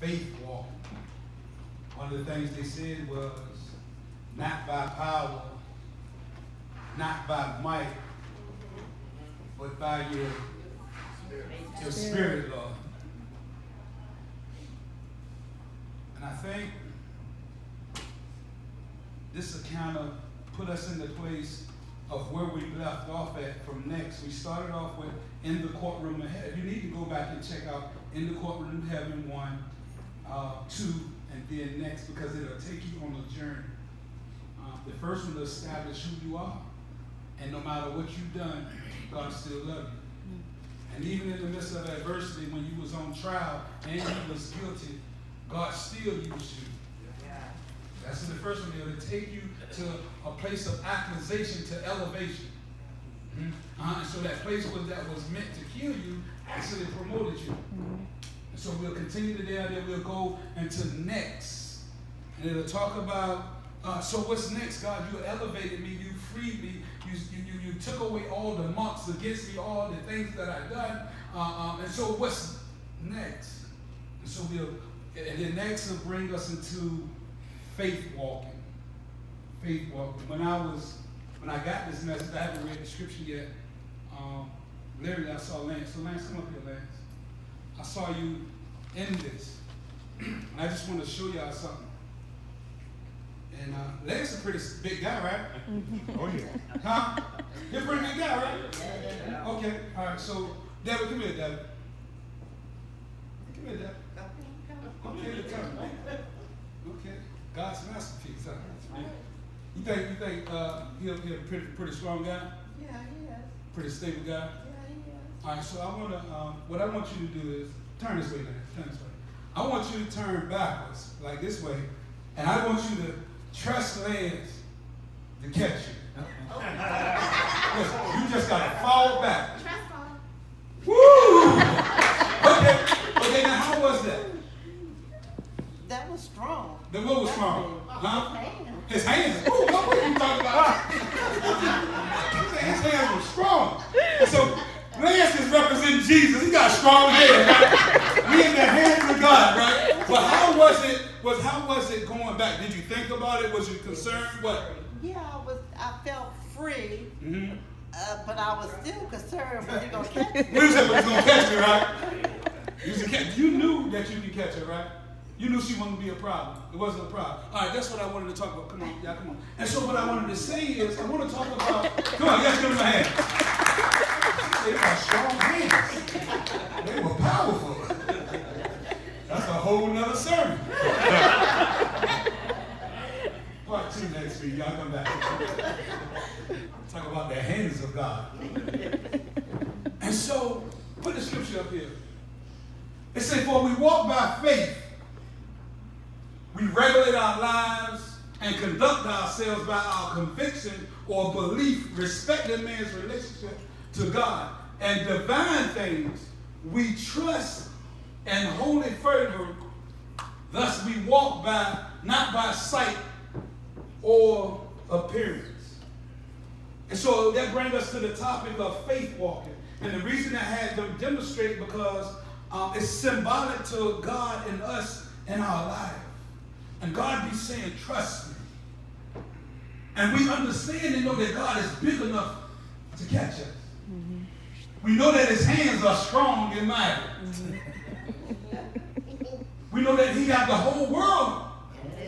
faith walking. One of the things they said was, not by power, not by might, but by your spirit, Lord. And I think this will kind of put us in the place of where we left off at from next. We started off with In the Courtroom of Heaven. You need to go back and check out In the Courtroom of Heaven 1, 2, and then next, because it'll take you on a journey. The first one will establish who you are. And no matter what you've done, God still loves you. And even in the midst of adversity, when you was on trial and you was guilty, God still used you. That's the first one. It'll take you to a place of accusation to elevation. And so that place that was meant to kill you, actually promoted you. And so we'll continue today, and then we'll go into next. And it'll talk about, so what's next, God? You elevated me, you freed me, you took away all the marks against me, all the things that I've done. And so what's next? And so and then next will bring us into faith walking. Faith walking. When I got this message, I haven't read the scripture yet. Literally, I saw Lance. So Lance, come up here, Lance. I saw you in this. And I just want to show y'all something. And Lance is a pretty big guy, right? Oh, yeah. Huh? You're a pretty big guy, right? Yeah. Okay. All right. So, David, come here, David. Come here, David. Okay, come. Okay. God's masterpiece, huh? You think he'll be a pretty strong guy? Yeah, he is. Pretty stable guy? Yeah, he is. All right, so what I want you to do is, turn this way, man. Turn this way. I want you to turn backwards, like this way, and I want you to trust Lance to catch you. Listen, you just got to fall back. Trust fall. Woo! Okay, now how was that? That was strong. The what was strong? Huh? His hands. His hands. Ooh, what are you talking about? His hands were strong. And so Lance is representing Jesus. He got strong hands, right? We in the hands of God, right? But how was it going back? Did you think about it? Was you concerned? What? Yeah, I felt free. Mm-hmm. But I was still concerned, was he going to catch me? He was going to catch me, right? You knew that you could catch her, right? You knew she wasn't going to be a problem. It wasn't a problem. All right, that's what I wanted to talk about. Come on, y'all, come on. And so what I wanted to say is, I want to talk about, come on, y'all give me my hand. They got strong hands. They were powerful. That's a whole nother sermon. Part 2 next week. Y'all come back. Talk about the hands of God. And so, put the scripture up here. It says, for we walk by faith. We regulate our lives and conduct ourselves by our conviction or belief respecting man's relationship to God. And divine things we trust and holy fervor. Thus we walk by, not by sight or appearance. And so that brings us to the topic of faith walking. And the reason I had them demonstrate because it's symbolic to God and us in our life. And God be saying, trust me. And we understand and know that God is big enough to catch us. Mm-hmm. We know that his hands are strong and mighty. Mm-hmm. We know that he got the whole world in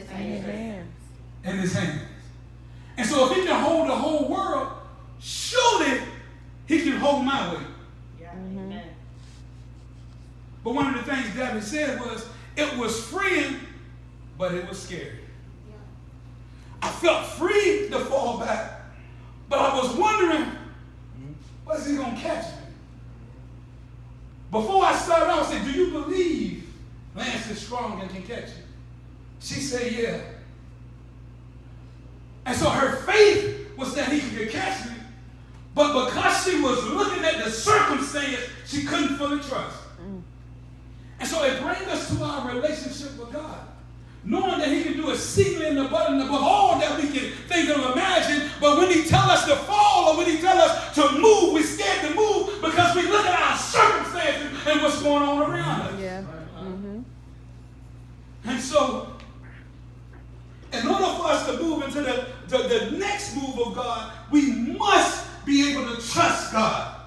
his hands. And so if he can hold the whole world, surely he can hold my weight. Yeah. Mm-hmm. But one of the things David said was, it was freeing, but it was scary. Yeah. I felt free to fall back, but I was wondering, was he going to catch me? Before I started out, I said, do you believe Lance is strong and can catch you? She said, yeah. And so her faith was that he could catch me, but because she was looking at the circumstance, she couldn't fully trust. And so it brings us to our relationship with God. Knowing that he can do exceedingly and abundantly above all that we can think or imagine, but when he tells us to fall or when he tells us to move, we're scared to move because we look at our circumstances and what's going on around us. Yeah. Mm-hmm. so, in order for us to move into the next move of God, we must be able to trust God.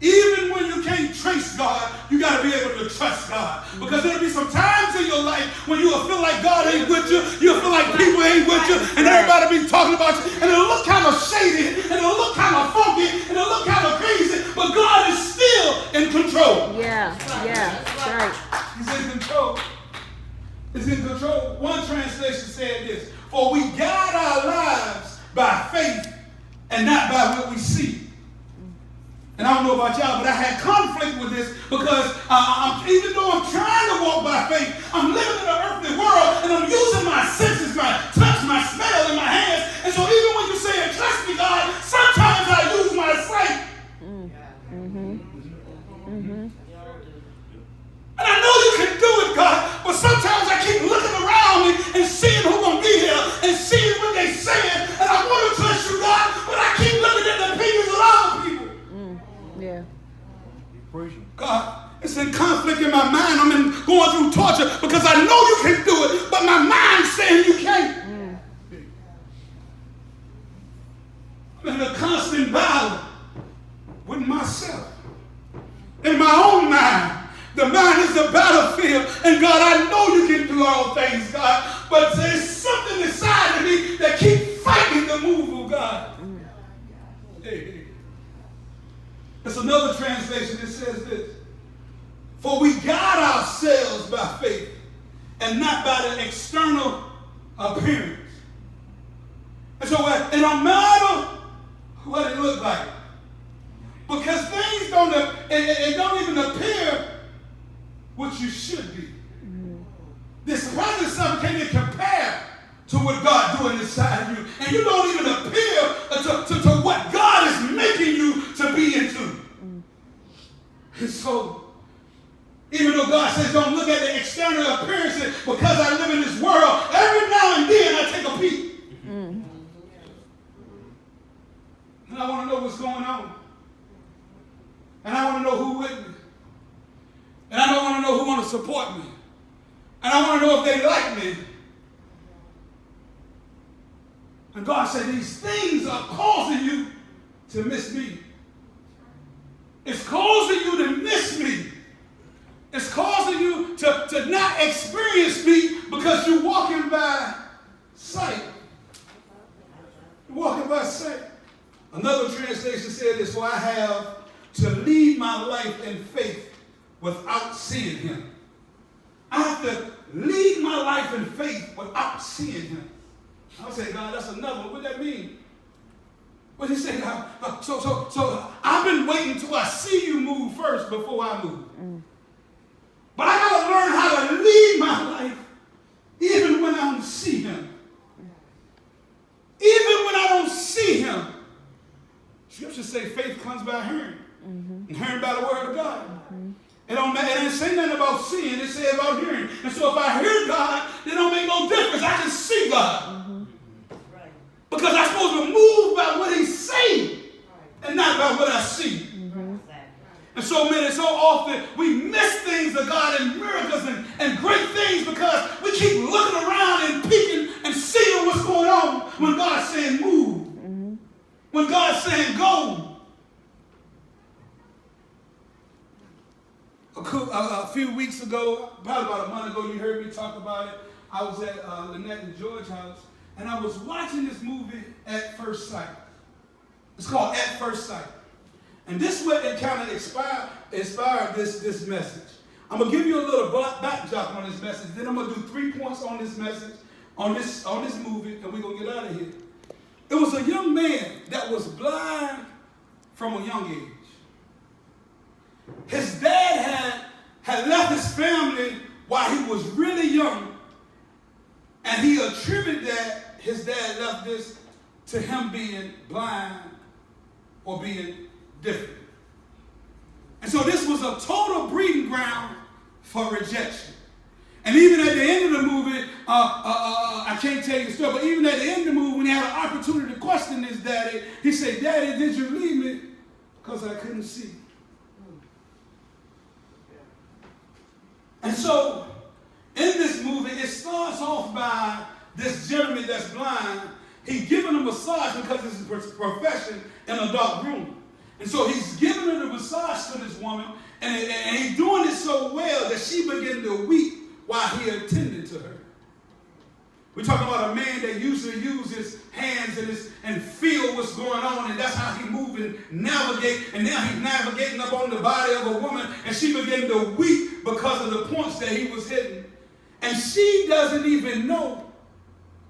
Even when you can't trace God, you got to be able to trust God. Because there'll be some times in your life when you'll feel like God ain't with you, you'll feel like people ain't with you, and everybody be talking about you, and it'll look kind of shady, and it'll look kind of funky, and it'll look kind of crazy, but God is still in control. Yeah, that's right. He's in control. He's in control. One translation said this: for we guide our lives by faith and not by what we see. And I don't know about y'all, but I had conflict with this because even though I'm trying to walk by faith, I'm living in an earthly world and I'm using my senses, my touch, my smell, and my hands. And so even when you say, trust me, God, sometimes I use my sight. And I know you can do it, God, but sometimes I keep looking around and seeing who's going to be here and seeing what they're saying. And I want to trust you, God, but I keep looking at the opinions of other people. Yeah. God, it's in conflict in my mind. I'm going through torture because I know you can do it, but my mind's saying you can't. I'm in a constant battle with myself. In my own mind. The mind is the battlefield. And God, I know you can do all things, God, but there's something inside of me that keeps fighting the move of God. Hey. There's another translation that says this: for we guide ourselves by faith and not by the external appearance. And so it don't matter what it looks like, because things it don't even appear what you should be. This present stuff can't even compare to what God doing inside you. And you don't even appear to what God is making you to be into. And so, even though God says don't look at the external appearances, because I live in this world, every now and then I take a peek. And I want to know what's going on. And I want to know who's with me. And I don't want to know who want to support me. And I want to know if they like me. And God said these things are causing you to miss me. It's causing you to miss me. It's causing you to not experience me because you're walking by sight. You're walking by sight. Another translation said this: for I have to lead my life in faith without seeing him. I have to lead my life in faith without seeing him. I'll say, God, that's another one. What does that mean? What he say? So I've been waiting till I see you move first before I move. But I got to learn how to lead my life even when I don't see him. Even when I don't see him. Scripture say faith comes by hearing. And hearing by the word of God. It didn't say nothing about seeing, it said about hearing. And so if I hear God, it don't make no difference. I can see God. Because I'm supposed to move by what he's saying and not by what I see. And so, man, so often we miss things of God and miracles and great things because we keep looking around and peeking and seeing what's going on when God's saying move. When God's saying go. A few weeks ago, probably about a month ago, you heard me talk about it. I was at Lynette and George's house, and I was watching this movie, At First Sight. It's called At First Sight. And this is what it kind of inspired this message. I'm going to give you a little backdrop on this message. Then I'm going to do 3 points on this message, on this movie, and we're going to get out of here. It was a young man that was blind from a young age. His dad had left his family while he was really young, and he attributed that his dad left this to him being blind or being different. And so this was a total breeding ground for rejection. And even at the end of the movie, I can't tell you the story, but even at the end of the movie, when he had an opportunity to question his daddy, he said, "Daddy, did you leave me because I couldn't see?" And so, in this movie, it started starts off by this gentleman that's blind. He's giving a massage because it's his profession in a dark room. And so he's giving her the massage to this woman, and he's doing it so well that she began to weep while he attended to her. We're talking about a man that usually uses his hands and feel what's going on, and that's how he move and navigate. And now he's navigating up on the body of a woman, and she began to weep because of the points that he was hitting. And she doesn't even know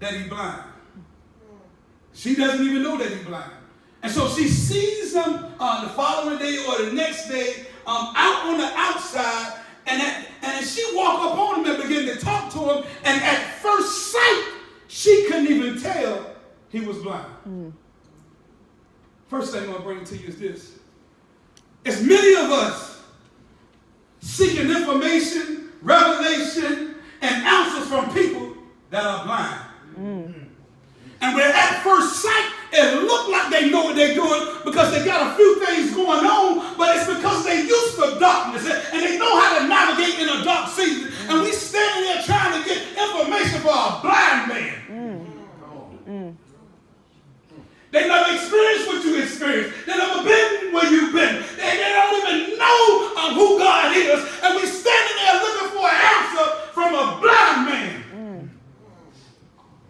that he's blind. She doesn't even know that he's blind. And so she sees him the following day or the next day out on the outside, and she walked up on him and began to talk to him, and at first sight, she couldn't even tell he was blind. First thing I'm going to bring to you is this. As many of us seeking information, revelation, and answers from people that are blind. And where at first sight, it looked like they know what they're doing because they got a few things going on, but it's because they used to darkness and they know how to navigate in a dark season. And we standing there trying to get information for a blind man. They never experienced what you experienced. They never been where you've been. They don't even know who God is. And we standing there looking for an answer from a blind man.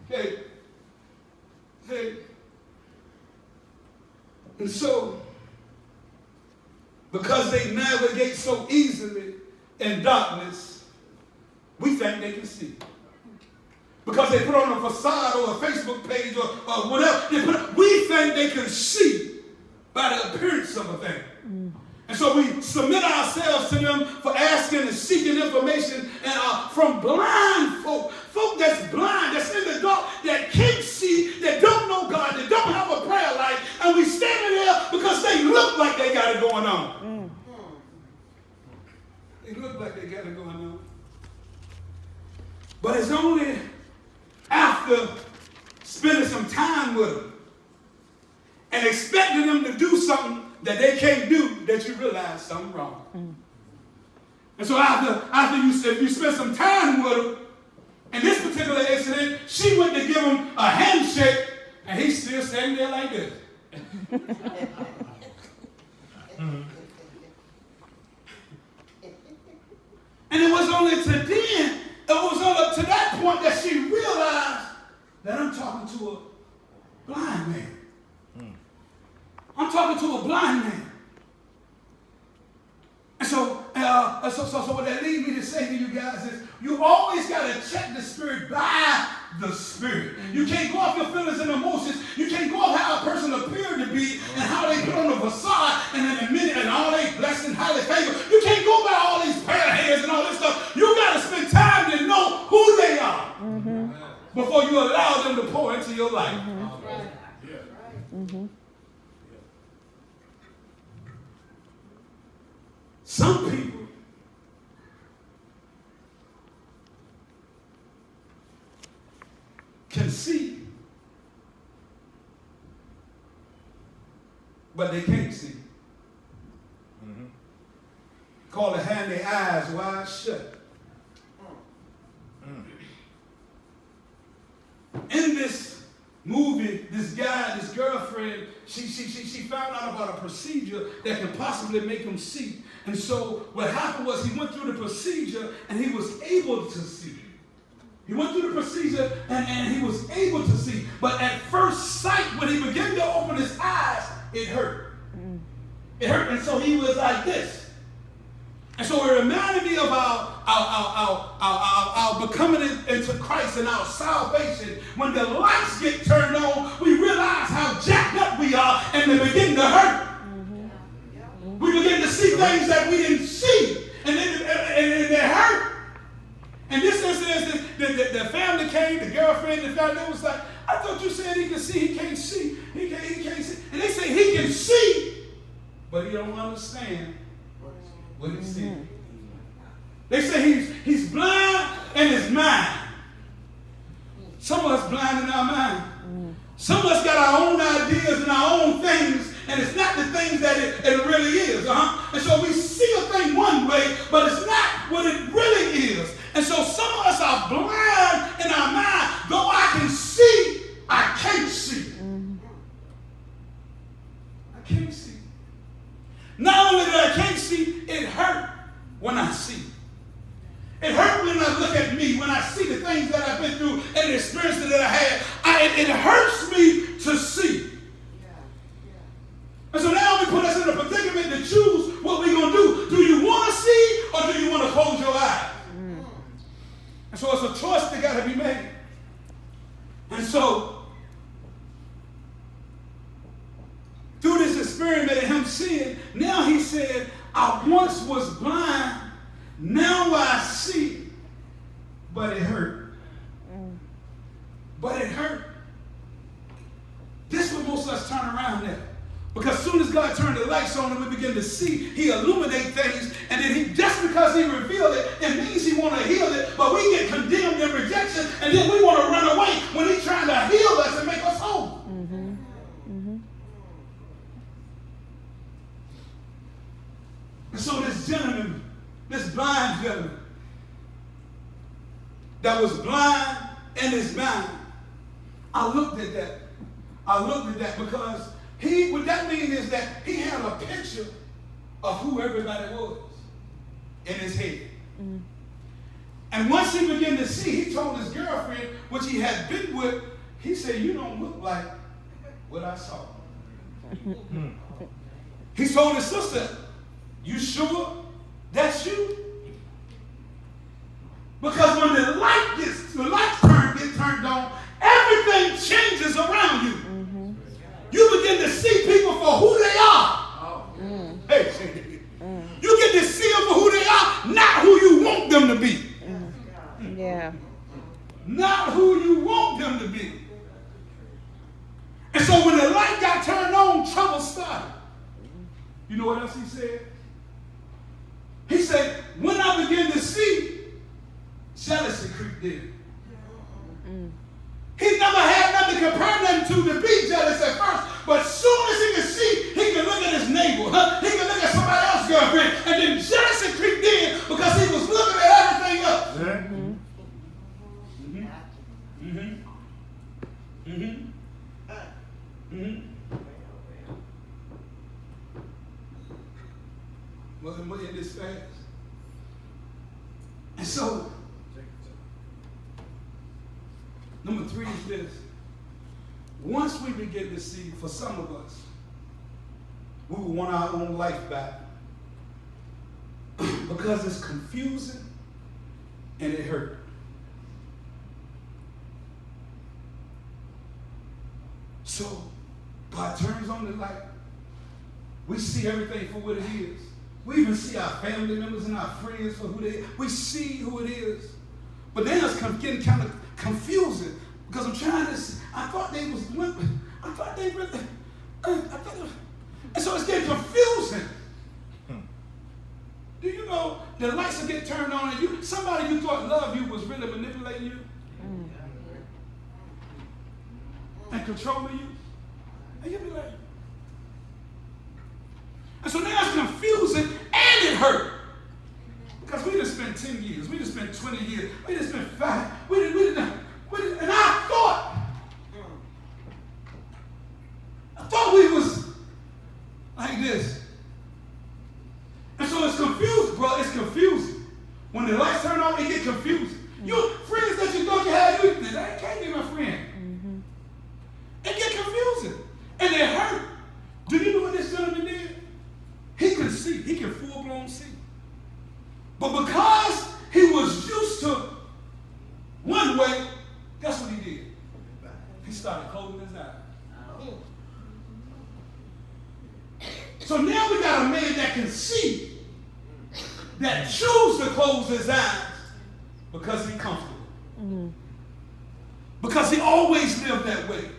Hey. And so, because they navigate so easily in darkness, we think they can see. Because they put on a facade or a Facebook page or whatever, we think they can see by the appearance of a thing. And so we submit ourselves to them for asking and seeking information from blind folk that's blind, that's in the dark, that can't see, that don't know God, that don't have a prayer life, and we standing there because they look like they got it going on. They look like they got it going on. But it's only after spending some time with them and expecting them to do something that they can't do that you realize something wrong. And so after you spend some time with them, in this particular incident, she went to give him a handshake, and he's still standing there like this. And it was only to that point that she realized that I'm talking to a blind man. I'm talking to a blind man. And so what that leads me to say to you guys is, you always got to check the spirit by the spirit. You can't go off your feelings and emotions. You can't go off how a person appeared to be and how they put on a facade and in a minute and all they blessed and highly favored. You can't go by all these prayer hands and all this stuff. You got to spend time to know who they are before you allow them to pour into your life. Some people can see, but they can't see. Call it having their eyes wide shut. In this movie, this girlfriend, she found out about a procedure that can possibly make him see. And so what happened was he went through the procedure and he was able to see. He went through the procedure and he was able to see. But at first sight, when he began to open his eyes, it hurt. It hurt, and so he was like this. And so it reminded me of our becoming into Christ and our salvation. When the lights get turned on, we realize how jacked up we are, and they begin to hurt. We begin to see things that we didn't see, and they hurt. And this incident, the family came, the girlfriend, the family, was like, I thought you said he can see, he can't see, he can't see. And they say he can see, but he don't understand what he's seeing. They say he's blind in his mind. Some of us blind in our mind. Some of us got our own ideas and our own things, and it's not the things that it really is. And so we see a thing one way, but it's not what it really is. And so some of us are blind in at me, when I see the things that I've been through and the experiences that I had, it hurts me to see. And so now we put us in a predicament to choose what we're going to do. Do you want to see or do you want to close your eyes? And so it's a choice that got to be made. And so, through this experiment of him seeing, now he said, I once was blind, now I see, but it hurt. But it hurt. This is what most of us turn around now. Because as soon as God turned the lights on and we begin to see, he illuminates things, and then he, just because he revealed it, it means he want to heal it, but we get condemned in rejection, and then we want to run away when he's trying to heal us and make us whole. And so this gentleman, this blind gentleman, that was blind in his mind, I looked at that. Because what that means is that he had a picture of who everybody was in his head. And once he began to see, he told his girlfriend, which he had been with, he said, you don't look like what I saw. He told his sister, you sure that's you? Because when the lights get turned on, everything changes around you. You begin to see people for who they are. Hey, you get to see them for who they are, not who you want them to be. Yeah. Not who you want them to be. And so when the light got turned on, trouble started. You know what else he said? He said, when I began to see, jealousy creeped in. He never had nothing to compare nothing to be jealous at first. But as soon as he could see, he could look at his neighbor. He could look at somebody else's girlfriend. And then jealousy creeped in because he was looking at everything else. Well, we're in this fast. And so, number 3 is this. Once we begin to see, for some of us, we will want our own life back because it's confusing and it hurt. So, God turns on the light. We see everything for what it is. We even see our family members and our friends for who they are. We see who it is. But then it's getting kind of confusing because I'm trying to see. I thought they was women. I thought they really. And so it's getting confusing. Do you know the lights will get turned on and somebody you thought loved you was really manipulating you and controlling you? And you'll be like. And so now it's confusing and it hurt. Because we just spent 10 years, we just spent 20 years, we just spent 5, and I thought we was like this. And so it's confused, bro, it's confusing. When the lights turn on, it get confusing. You friends that you thought you had, that can't be my friend. It get confusing. And it hurt. Do you know what this gentleman did? He could see, he can full-blown see. But because he was used to one way, guess what he did? He started closing his eyes. So now we got a man that can see, that choose to close his eyes because he's comfortable. Because he always lived that way.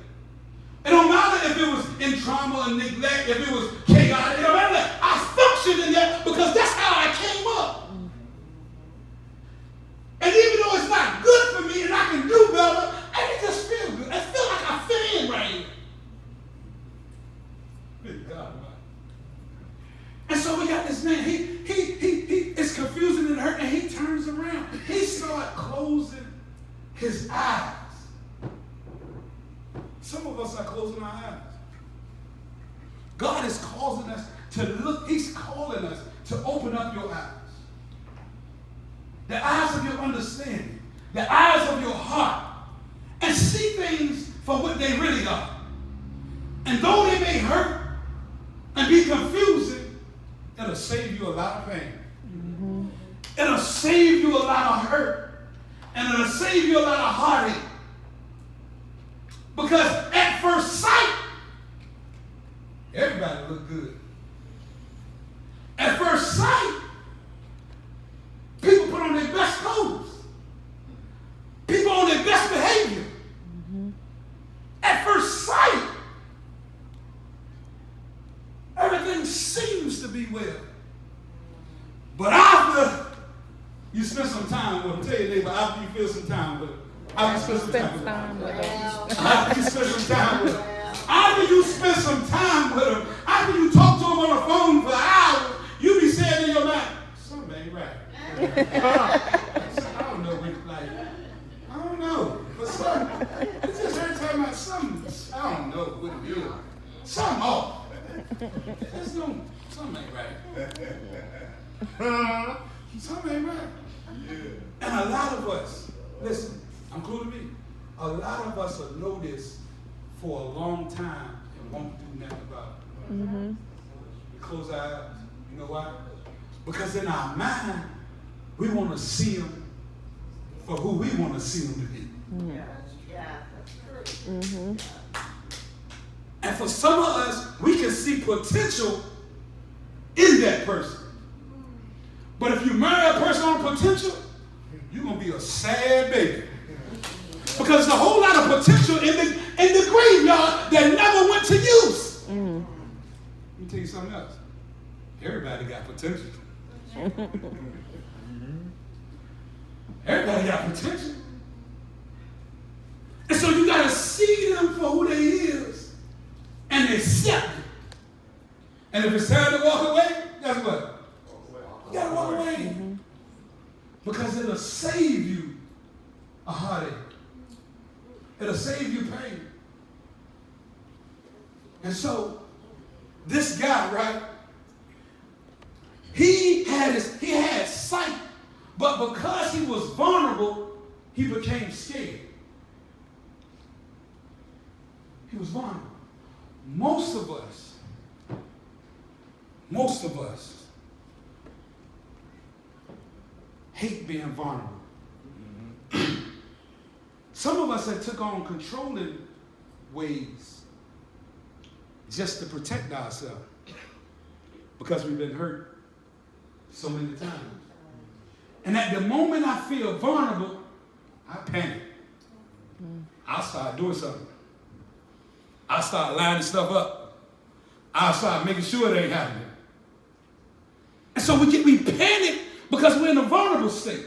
It don't matter if it was in trauma and neglect, if it was chaotic, it don't matter. I functioned in that because that's how I came up. And even though it's not good for me and I can do better, I can just feel good. I feel like I fit in right here. Good God. And so we got this man, he it's confusing and hurt, and he turns around. He started closing his eyes. Some of us are closing our eyes. God is causing us to look, he's calling us to open up your eyes. The eyes of your understanding. the eyes of your heart, and see things for what they really are. And though they may hurt and be confusing, it'll save you a lot of pain. Mm-hmm. It'll save you a lot of hurt. And it'll save you a lot of heartache. Because at first sight, everybody look good. At first sight, people put on their best clothes. People on their best behavior. Mm-hmm. At first sight, everything seems to be well. But after you spend some time with them, tell your neighbor, after you feel some time with them, after you spend some time with them, after you spend some time with them, after you spend some time with them, after you talk to them on the phone for hours, you be saying in your mind, something ain't right. I don't know what, like, I don't know, but something, it's just every time I something, I don't know what it is. Something off. Something ain't right. Something ain't right. Yeah. And a lot of us, listen, including me, a lot of us will know this for a long time and won't do nothing about it. Mm-hmm. We close our eyes. You know why? Because in our mind, we want to see them for who we want to see them to be. Mm-hmm. Yeah, that's true. Mm-hmm. And for some of us, we can see potential in that person. But if you marry a person on potential, you're going to be a sad baby. Because there's a whole lot of potential in the graveyard that never went to use. Mm. Let me tell you something else. Everybody got potential. Everybody got potential. And so you got to see them for who they is and accept it. And if it's time to walk away, guess what? You got to walk away. Mm-hmm. Because it'll save you a heartache. It'll save you pain. And so, this guy, right? He had sight, but because he was vulnerable, he became scared. He was vulnerable. Most of us hate being vulnerable. Mm-hmm. Some of us have took on controlling ways just to protect ourselves because we've been hurt so many times. And at the moment I feel vulnerable, I panic. I'll start doing something. I'll start lining stuff up. I'll start making sure it ain't happening. And so we panic because we're in a vulnerable state.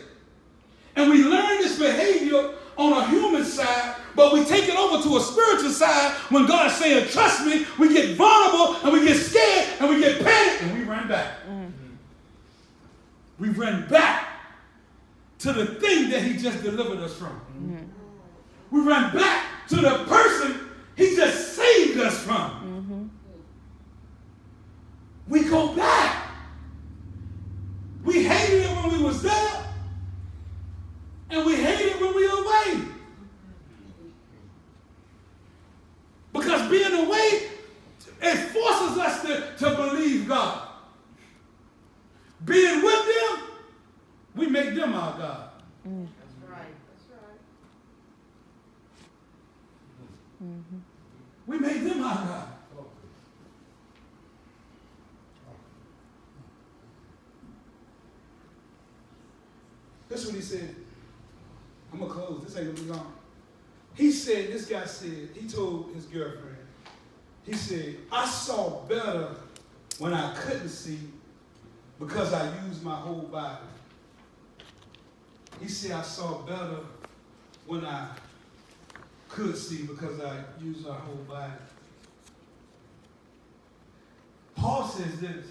And we learn this behavior on a human side, but we take it over to a spiritual side when God's saying, trust me, we get vulnerable and we get scared and we get panicked and we run back. Mm-hmm. We run back to the thing that he just delivered us from. Mm-hmm. We run back to the person he just saved us from. Mm-hmm. We go back. We hated it when we was there, and we hate it when we are away. Because being away, it forces us to believe God. Being with them, we make them our God. Mm. That's right. That's right. Mm-hmm. We make them our God. That's what he said. I'm going to close. This ain't going to be long. He said, this guy said, he told his girlfriend, he said, I saw better when I couldn't see because I used my whole body. He said, I saw better when I could see because I used my whole body. Paul says this.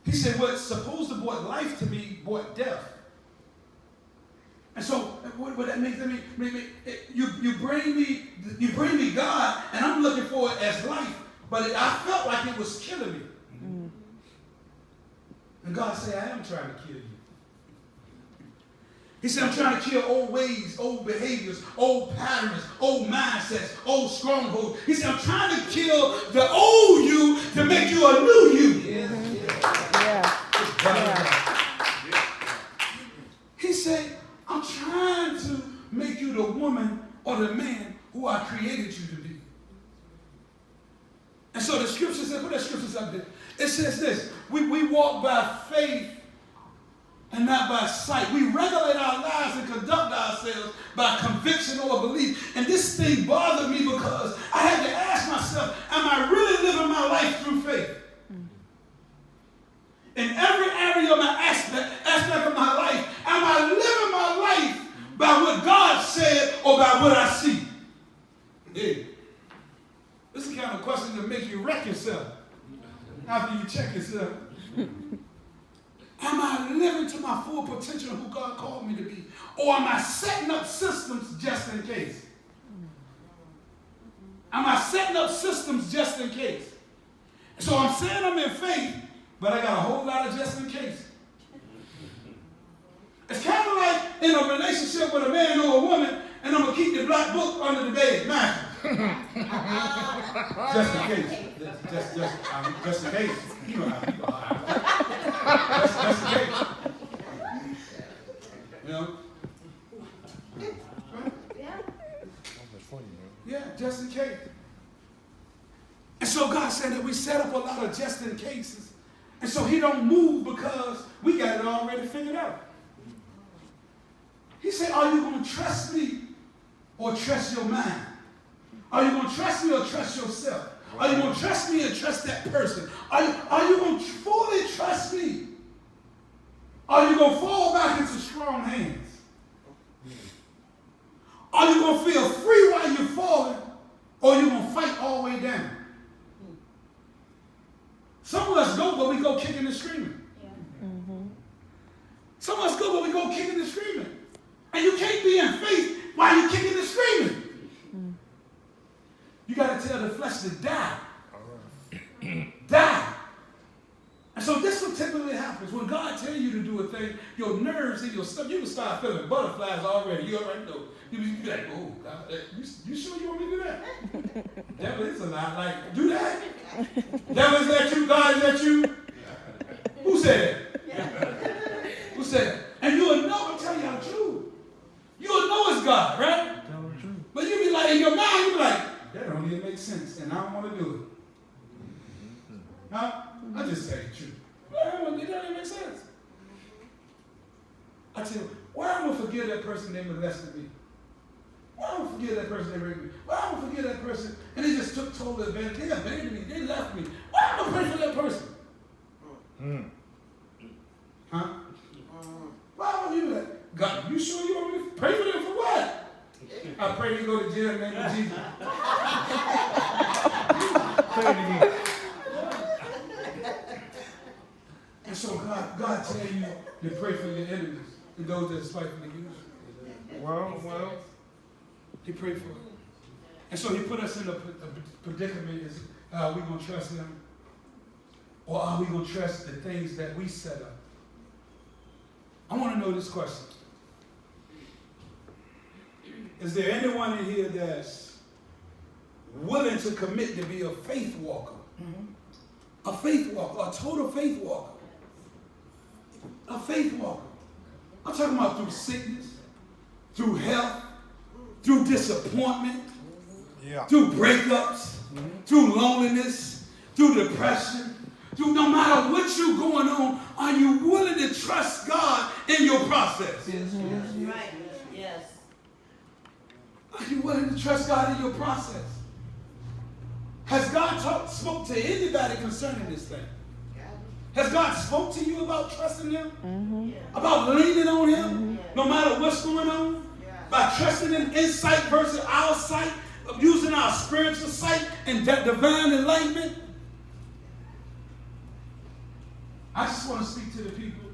He said, what's supposed to brought life to me brought death. And so, what that makes me, you bring me God, and I'm looking for it as life, but I felt like it was killing me. And God said, I am trying to kill you. He said, I'm trying to kill old ways, old behaviors, old patterns, old mindsets, old strongholds. He said, I'm trying to kill the old you to make you a new you. Yeah. He said, I'm trying to make you the woman or the man who I created you to be. And so the scripture says, put that scriptures up there. It says this, we walk by faith and not by sight. We regulate our lives and conduct ourselves by conviction or belief. And this thing bothered me because I had to ask myself, am I really living my life through faith? In every area of my aspect of my life, am I living my life by what God said or by what I see? Hey, this is the kind of question that makes you wreck yourself after you check yourself. Am I living to my full potential of who God called me to be? Or am I setting up systems just in case? Am I setting up systems just in case? So I'm saying I'm in faith, but I got a whole lot of just in case. It's kind of like in a relationship with a man or a woman, and I'm going to keep the black book under the bed, mattress. Just in case. Just in case. You know how people are. Just in case. You know? Yeah, just in case. And so God said that we set up a lot of just in cases. And so he don't move because we got it already figured out. He said, are you going to trust me or trust your mind? Are you going to trust me or trust yourself? Are you going to trust me and trust that person? Are you going to fully trust me? Are you going to fall back into strong hands? Are you going to feel free while you're falling? Or are you going to fight all the way down? Some of us go, but we go kicking and screaming. Some of us go, but we go kicking and screaming. And you can't be in faith while you're kicking and screaming. You got to tell the flesh to die. Die. And so this what typically happens. When God tells you to do a thing, your nerves in your stomach, you can start feeling butterflies already. You already know. You be like, oh, God, you sure you want me to do that? Devil is a lot. Like, do that? Devil, is that you? God, is that you? Who said it? Who said it? And you'll know, I'm telling you the truth. You'll know it's God, right? But you be like, in your mind, you be like, that don't even make sense, and I don't want to do it. Huh? I just tell you the truth. It doesn't even make sense. I tell you, why am I going to forgive that person that molested me? Why am I going to forgive that person that raped me? Why am I going to forgive that person and they just took total advantage? They abandoned me. They left me. Why am I going to pray for that person? Huh? Why would you do that? God, you sure you want me to pray for them for what? I pray they go to jail in the name of Jesus. Pray it again. And so God tell you to pray for your enemies and those that spitefully use you. Well, he prayed for it. And so he put us in a predicament. Is are we going to trust him? Or are we going to trust the things that we set up? I want to know this question. Is there anyone in here that's willing to commit to be a faith walker? A faith walker, a total faith walker. A faith walker. I'm talking about through sickness, through health, through disappointment, through breakups, through loneliness, through depression, through no matter what you're going on, are you willing to trust God in your process? Right. Yes. Are you willing to trust God in your process? Has God spoke to anybody concerning this thing? Has God spoke to you about trusting him? About leaning on him? No matter what's going on? By trusting in insight versus our sight? Of using our spiritual sight and that divine enlightenment? I just want to speak to the people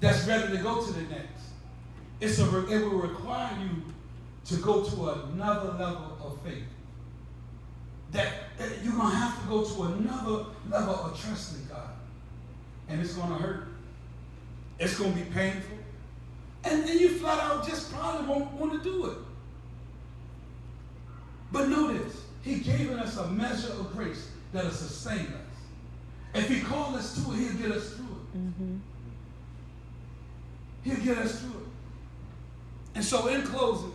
that's ready to go to the next. It will require you to go to another level of faith. That you're going to have to go to another level of trusting God. And it's going to hurt. It's going to be painful. And you flat out just probably won't want to do it. But notice, He given us a measure of grace that'll sustain us. If He called us to it, He'll get us through it. Mm-hmm. He'll get us through it. And so in closing,